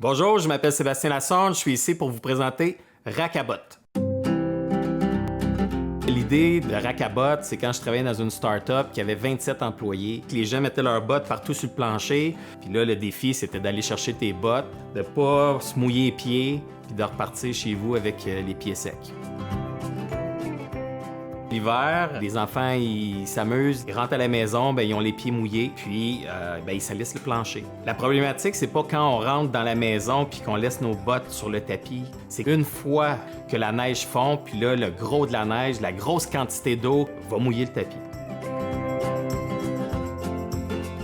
Bonjour, je m'appelle Sébastien Lassonde, je suis ici pour vous présenter Rakabot. L'idée de Rakabot, c'est quand je travaillais dans une start-up qui avait 27 employés. Les gens mettaient leurs bottes partout sur le plancher. Puis là, le défi, c'était d'aller chercher tes bottes, de pas se mouiller les pieds, puis de repartir chez vous avec les pieds secs. L'hiver, les enfants, ils s'amusent, ils rentrent à la maison, ils ont les pieds mouillés, puis ils salissent le plancher. La problématique, c'est pas quand on rentre dans la maison puis qu'on laisse nos bottes sur le tapis. C'est qu'une fois que la neige fond, puis là, le gros de la neige, la grosse quantité d'eau va mouiller le tapis.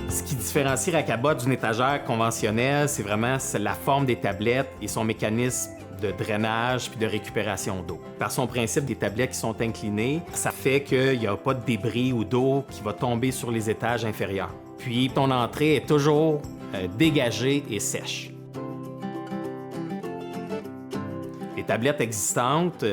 Ce qui différencie Rakabot d'une étagère conventionnelle, c'est vraiment la forme des tablettes et son mécanisme de drainage puis de récupération d'eau. Par son principe des tablettes qui sont inclinées, ça fait qu'il n'y a pas de débris ou d'eau qui va tomber sur les étages inférieurs. Puis ton entrée est toujours dégagée et sèche. Les tablettes existantes,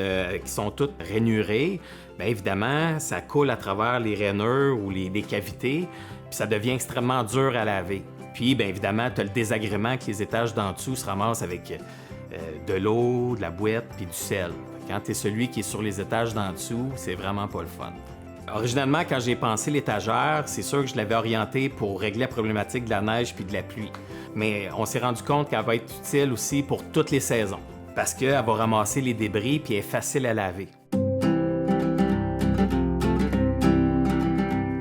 qui sont toutes rainurées, bien évidemment, ça coule à travers les rainures ou les cavités, puis ça devient extrêmement dur à laver. Puis, bien évidemment, tu as le désagrément que les étages d'en dessous se ramassent avec de l'eau, de la boîte puis du sel. Quand tu es celui qui est sur les étages d'en dessous, c'est vraiment pas le fun. Originalement, quand j'ai pensé l'étagère, c'est sûr que je l'avais orientée pour régler la problématique de la neige puis de la pluie. Mais on s'est rendu compte qu'elle va être utile aussi pour toutes les saisons, parce qu'elle va ramasser les débris puis elle est facile à laver.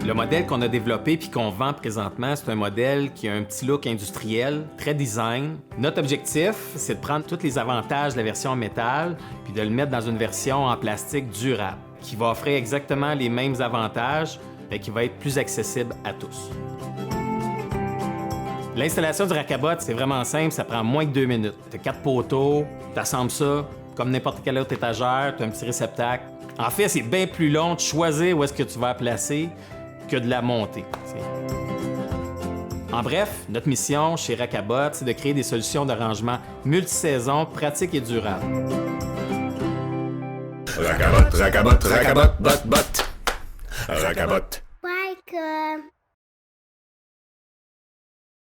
Le modèle qu'on a développé puis qu'on vend présentement, c'est un modèle qui a un petit look industriel, très design. Notre objectif, c'est de prendre tous les avantages de la version en métal puis de le mettre dans une version en plastique durable, qui va offrir exactement les mêmes avantages, mais qui va être plus accessible à tous. L'installation du Rakabot, c'est vraiment simple, ça prend moins que 2 minutes. Tu as 4 poteaux, tu assembles ça comme n'importe quelle autre étagère, tu as un petit réceptacle. En fait, c'est bien plus long de choisir où est-ce que tu vas la placer que de la monter. En bref, notre mission chez Rakabot, c'est de créer des solutions de rangement multisaisons, pratiques et durables. Rakabot, Rakabot, Rakabot, bot, bot. Rakabot. Welcome.